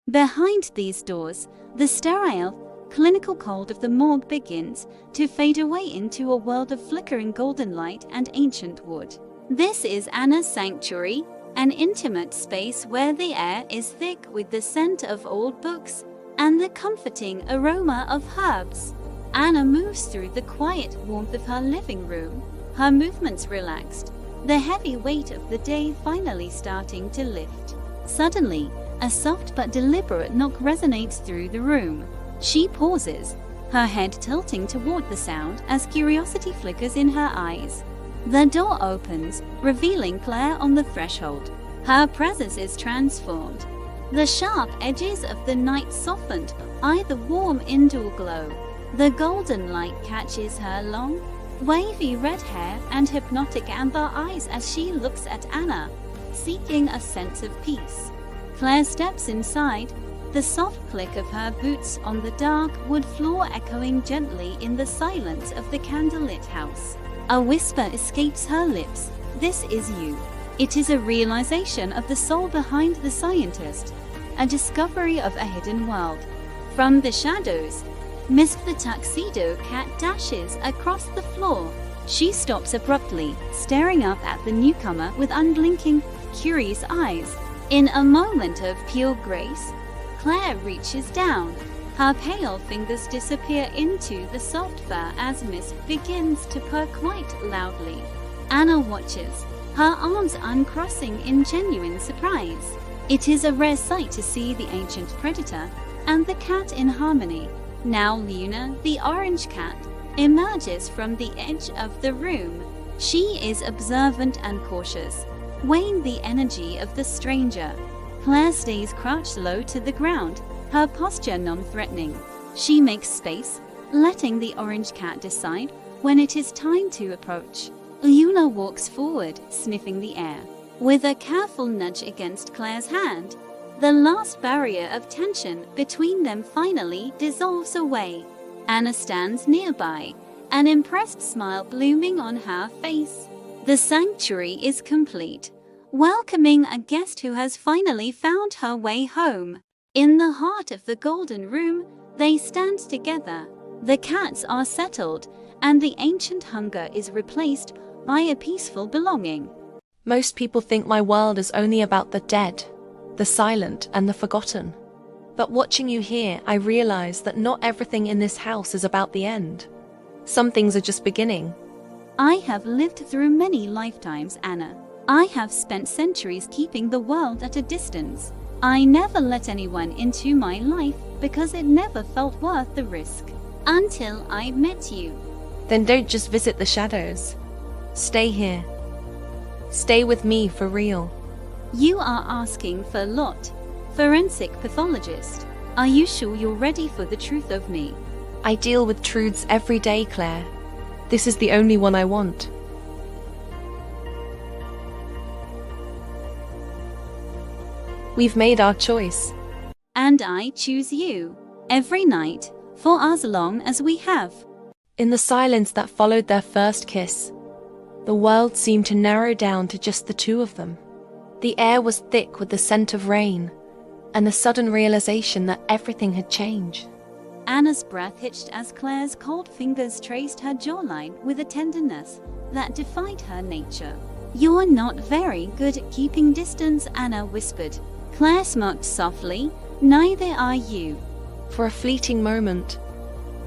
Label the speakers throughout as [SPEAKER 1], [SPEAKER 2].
[SPEAKER 1] Behind these doors, the sterile, clinical cold of the morgue begins to fade away into a world of flickering golden light and ancient wood. This is Anna's sanctuary, an intimate space where the air is thick with the scent of old books and the comforting aroma of herbs. Anna moves through the quiet warmth of her living room, her movements relaxed, the heavy weight of the day finally starting to lift. Suddenly, a soft but deliberate knock resonates through the room. She pauses, her head tilting toward the sound as curiosity flickers in her eyes. The door opens, revealing Claire on the threshold. Her presence is transformed. The sharp edges of the night softened by the warm indoor glow. The golden light catches her long, wavy red hair and hypnotic amber eyes as she looks at Anna, seeking a sense of peace. Claire steps inside, the soft click of her boots on the dark wood floor echoing gently in the silence of the candlelit house. A whisper escapes her lips. "This is you." It is a realization of the soul behind the scientist, a discovery of a hidden world. From the shadows, Miss the Tuxedo Cat dashes across the floor. She stops abruptly, staring up at the newcomer with unblinking, curious eyes. In a moment of pure grace, Claire reaches down. Her pale fingers disappear into the soft fur as Miss begins to purr quite loudly. Anna watches, her arms uncrossing in genuine surprise. It is a rare sight to see the ancient predator and the cat in harmony. Now Luna, the orange cat, emerges from the edge of the room. She is observant and cautious, weighing the energy of the stranger. Claire stays crouched low to the ground, her posture non-threatening. She makes space, letting the orange cat decide when it is time to approach. Luna walks forward, sniffing the air. With a careful nudge against Claire's hand, the last barrier of tension between them finally dissolves away. Anna stands nearby, an impressed smile blooming on her face. The sanctuary is complete, welcoming a guest who has finally found her way home. In the heart of the golden room, they stand together. The cats are settled, and the ancient hunger is replaced by a peaceful belonging.
[SPEAKER 2] Most people think my world is only about the dead, the silent, and the forgotten. But watching you here, I realize that not everything in this house is about the end. Some things are just beginning.
[SPEAKER 1] I have lived through many lifetimes, Anna. I have spent centuries keeping the world at a distance. I never let anyone into my life because it never felt worth the risk. Until I met you.
[SPEAKER 2] Then don't just visit the shadows. Stay here. Stay with me for real.
[SPEAKER 1] You are asking for a lot. Forensic pathologist, are you sure you're ready for the truth of me?
[SPEAKER 2] I deal with truths every day, Claire. This is the only one I want. We've made our choice.
[SPEAKER 1] And I choose you. Every night, for as long as we have.
[SPEAKER 2] In the silence that followed their first kiss, the world seemed to narrow down to just the two of them. The air was thick with the scent of rain, and the sudden realization that everything had changed.
[SPEAKER 1] Anna's breath hitched as Claire's cold fingers traced her jawline with a tenderness that defied her nature. "You're not very good at keeping distance," Anna whispered. Claire smirked softly. "Neither are you."
[SPEAKER 2] For a fleeting moment,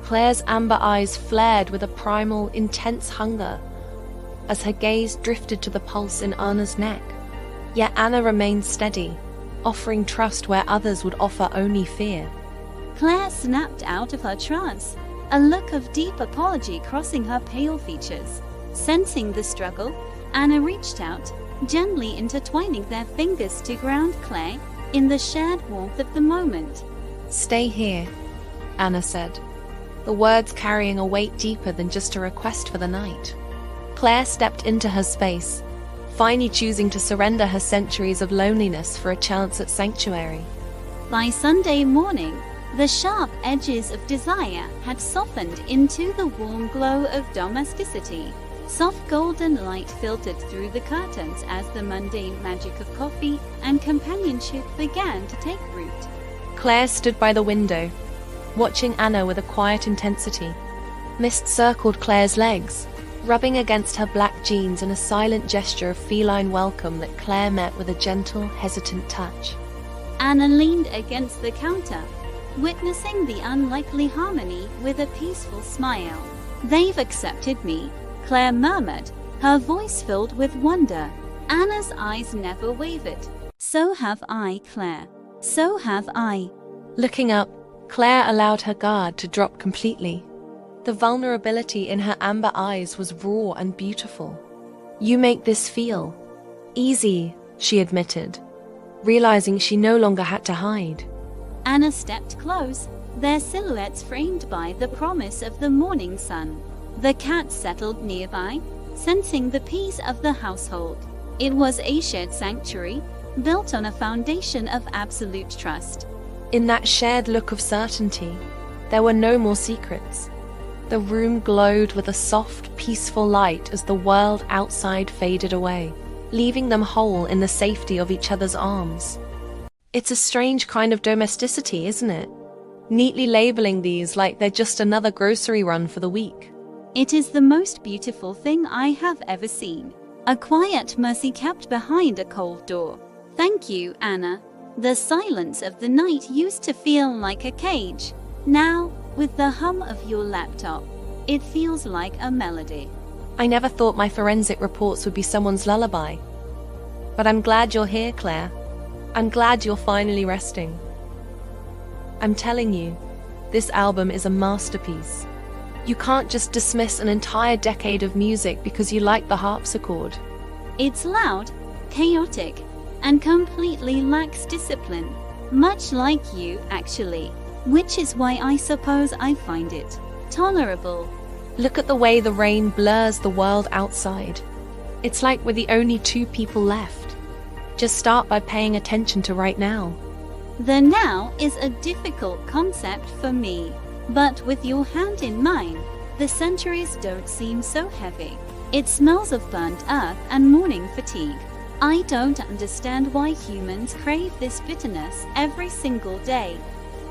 [SPEAKER 2] Claire's amber eyes flared with a primal, intense hunger as her gaze drifted to the pulse in Anna's neck. Yet Anna remained steady, offering trust where others would offer only fear.
[SPEAKER 1] Claire snapped out of her trance, a look of deep apology crossing her pale features. Sensing the struggle, Anna reached out, gently intertwining their fingers to ground Claire in the shared warmth of the moment.
[SPEAKER 2] "Stay here," Anna said, the words carrying a weight deeper than just a request for the night. Claire stepped into her space, finally choosing to surrender her centuries of loneliness for a chance at sanctuary.
[SPEAKER 1] By Sunday morning, the sharp edges of desire had softened into the warm glow of domesticity. Soft golden light filtered through the curtains as the mundane magic of coffee and companionship began to take root.
[SPEAKER 2] Claire stood by the window, watching Anna with a quiet intensity. Mist circled Claire's legs, rubbing against her black jeans in a silent gesture of feline welcome that Claire met with a gentle, hesitant touch.
[SPEAKER 1] Anna leaned against the counter, witnessing the unlikely harmony with a peaceful smile. "They've accepted me," Claire murmured, her voice filled with wonder. Anna's eyes never wavered. "So have I, Claire. So have I."
[SPEAKER 2] Looking up, Claire allowed her guard to drop completely. The vulnerability in her amber eyes was raw and beautiful. "You make this feel easy," she admitted, realizing she no longer had to hide.
[SPEAKER 1] Anna stepped close, their silhouettes framed by the promise of the morning sun. The cat settled nearby, sensing the peace of the household. It was a shared sanctuary, built on a foundation of absolute trust.
[SPEAKER 2] In that shared look of certainty, there were no more secrets. The room glowed with a soft, peaceful light as the world outside faded away, leaving them whole in the safety of each other's arms. It's a strange kind of domesticity, isn't it? Neatly labeling these like they're just another grocery run for the week.
[SPEAKER 1] It is the most beautiful thing I have ever seen. A quiet mercy kept behind a cold door. "Thank you, Anna." The silence of the night used to feel like a cage. Now, with the hum of your laptop, it feels like a melody.
[SPEAKER 2] I never thought my forensic reports would be someone's lullaby. But I'm glad you're here, Claire. I'm glad you're finally resting. I'm telling you, this album is a masterpiece. You can't just dismiss an entire decade of music because you like the harpsichord.
[SPEAKER 1] It's loud, chaotic, and completely lacks discipline. Much like you, actually. Which is why I suppose I find it tolerable.
[SPEAKER 2] Look at the way the rain blurs the world outside. It's like we're the only two people left. Just start by paying attention to right now.
[SPEAKER 1] The now is a difficult concept for me, but with your hand in mine, the centuries don't seem so heavy. It smells of burnt earth and morning fatigue. I don't understand why humans crave this bitterness every single day.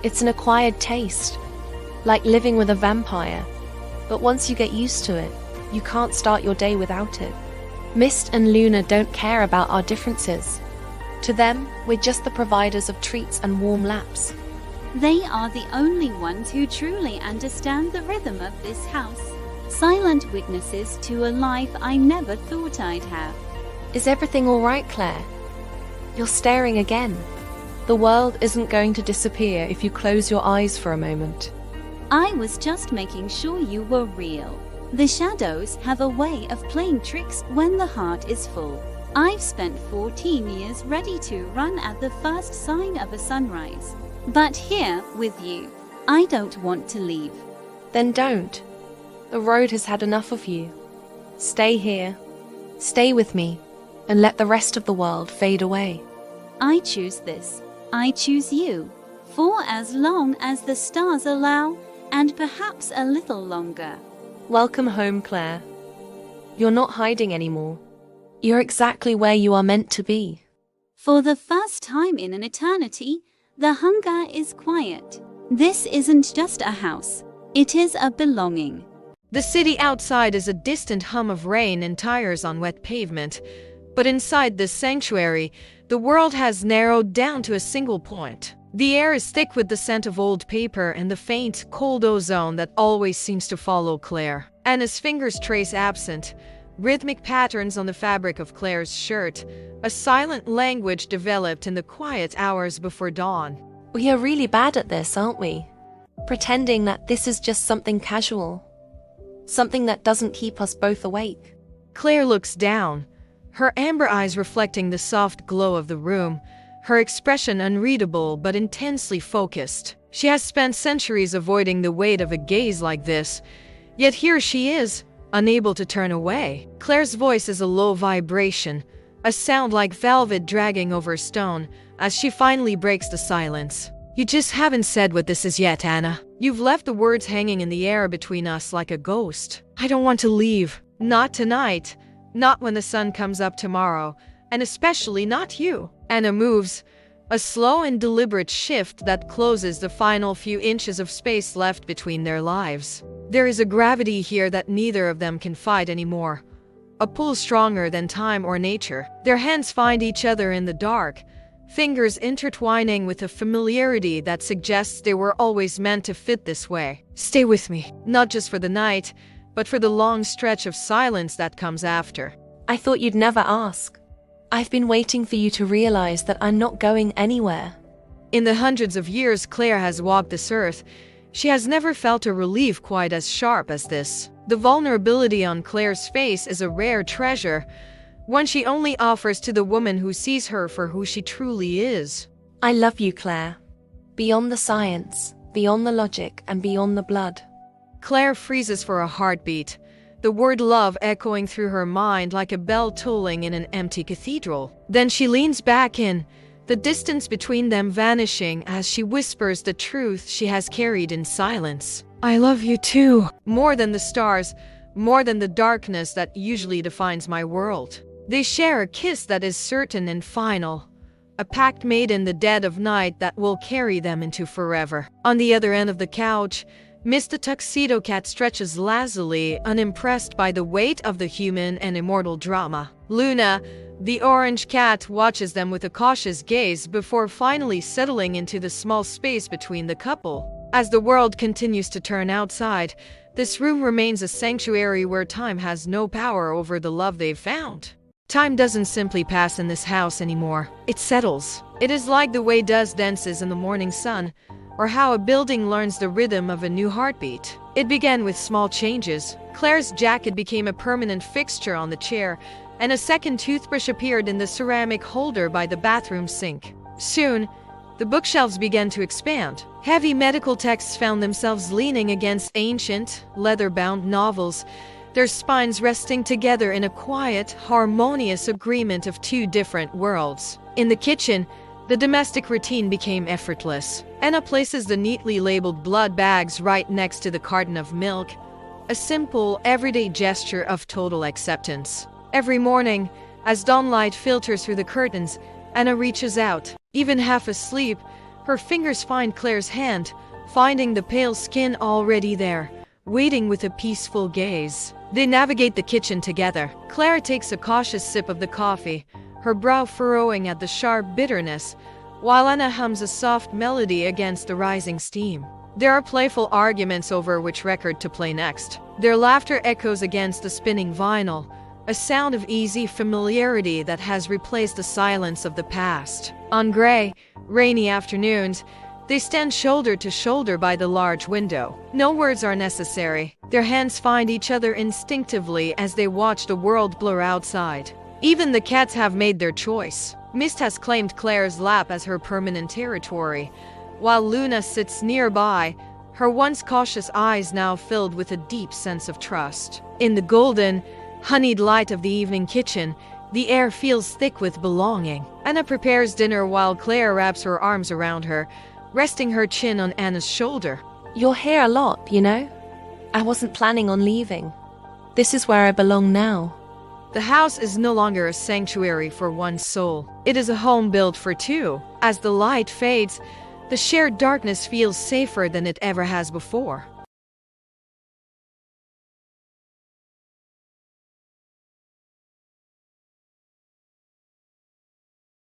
[SPEAKER 2] It's an acquired taste, like living with a vampire. But once you get used to it, you can't start your day without it. Mist and Luna don't care about our differences. To them, we're just the providers of treats and warm laps.
[SPEAKER 1] They are the only ones who truly understand the rhythm of this house. Silent witnesses to a life I never thought I'd have.
[SPEAKER 2] Is everything all right, Claire? You're staring again. The world isn't going to disappear if you close your eyes for a moment.
[SPEAKER 1] I was just making sure you were real. The shadows have a way of playing tricks when the heart is full. I've spent 14 years ready to run at the first sign of a sunrise. But here, with you, I don't want to leave.
[SPEAKER 2] Then don't. The road has had enough of you. Stay here. Stay with me. And let the rest of the world fade away.
[SPEAKER 1] I choose this. I choose you. For as long as the stars allow, and perhaps a little longer.
[SPEAKER 2] Welcome home, Claire. You're not hiding anymore. You're exactly where you are meant to be.
[SPEAKER 1] For the first time in an eternity, the hunger is quiet. This isn't just a house. It is a belonging.
[SPEAKER 3] The city outside is a distant hum of rain and tires on wet pavement. But inside this sanctuary, the world has narrowed down to a single point. The air is thick with the scent of old paper and the faint, cold ozone that always seems to follow Claire. Anna's fingers trace absent, rhythmic patterns on the fabric of Claire's shirt, a silent language developed in the quiet hours before dawn.
[SPEAKER 2] We are really bad at this, aren't we? Pretending that this is just something casual. Something that doesn't keep us both awake.
[SPEAKER 3] Claire looks down, her amber eyes reflecting the soft glow of the room, her expression unreadable but intensely focused. She has spent centuries avoiding the weight of a gaze like this, yet here she is, unable to turn away. Claire's voice is a low vibration, a sound like velvet dragging over stone, as she finally breaks the silence. You just haven't said what this is yet, Anna. You've left the words hanging in the air between us like a ghost. I don't want to leave. Not tonight. Not when the sun comes up tomorrow. And especially not you. Anna moves, A slow and deliberate shift that closes the final few inches of space left between their lives. There is a gravity here that neither of them can fight anymore. A pull stronger than time or nature. Their hands find each other in the dark, fingers intertwining with a familiarity that suggests they were always meant to fit this way. Stay with me, not just for the night, but for the long stretch of silence that comes after.
[SPEAKER 2] I thought you'd never ask. I've been waiting for you to realize that I'm not going anywhere.
[SPEAKER 3] In the hundreds of years Claire has walked this earth, she has never felt a relief quite as sharp as this. The vulnerability on Claire's face is a rare treasure, one she only offers to the woman who sees her for who she truly is.
[SPEAKER 2] I love you, Claire. Beyond the science, beyond the logic, and beyond the blood.
[SPEAKER 3] Claire freezes for a heartbeat, the word love echoing through her mind like a bell tolling in an empty cathedral. Then she leans back in, the distance between them vanishing as she whispers the truth she has carried in silence. I love you too. More than the stars, more than the darkness that usually defines my world. They share a kiss that is certain and final, a pact made in the dead of night that will carry them into forever. On the other end of the couch, Miss the Tuxedo Cat stretches lazily, unimpressed by the weight of the human and immortal drama. Luna, the orange cat, watches them with a cautious gaze before finally settling into the small space between the couple. As the world continues to turn outside, this room remains a sanctuary where time has no power over the love they've found. Time doesn't simply pass in this house anymore. It settles. It is like the way dust dances in the morning sun, or how a building learns the rhythm of a new heartbeat. It began with small changes. Claire's jacket became a permanent fixture on the chair, and a second toothbrush appeared in the ceramic holder by the bathroom sink. Soon, the bookshelves began to expand. Heavy medical texts found themselves leaning against ancient, leather-bound novels, their spines resting together in a quiet, harmonious agreement of two different worlds. In the kitchen, the domestic routine became effortless. Anna places the neatly labeled blood bags right next to the carton of milk, a simple, everyday gesture of total acceptance. Every morning, as dawnlight filters through the curtains, Anna reaches out. Even half asleep, her fingers find Claire's hand, finding the pale skin already there, waiting with a peaceful gaze. They navigate the kitchen together. Claire takes a cautious sip of the coffee, her brow furrowing at the sharp bitterness, while Anna hums a soft melody against the rising steam. There are playful arguments over which record to play next. Their laughter echoes against the spinning vinyl, a sound of easy familiarity that has replaced the silence of the past. On gray, rainy afternoons, they stand shoulder to shoulder by the large window. No words are necessary. Their hands find each other instinctively as they watch the world blur outside. Even the cats have made their choice. Mist has claimed Claire's lap as her permanent territory, while Luna sits nearby, her once cautious eyes now filled with a deep sense of trust. In the golden, honeyed light of the evening kitchen, the air feels thick with belonging. Anna prepares dinner while Claire wraps her arms around her, resting her chin on Anna's shoulder.
[SPEAKER 2] You're here a lot, you know? I wasn't planning on leaving. This is where I belong now.
[SPEAKER 3] The house is no longer a sanctuary for one soul. It is a home built for two. As the light fades, the shared darkness feels safer than it ever has before.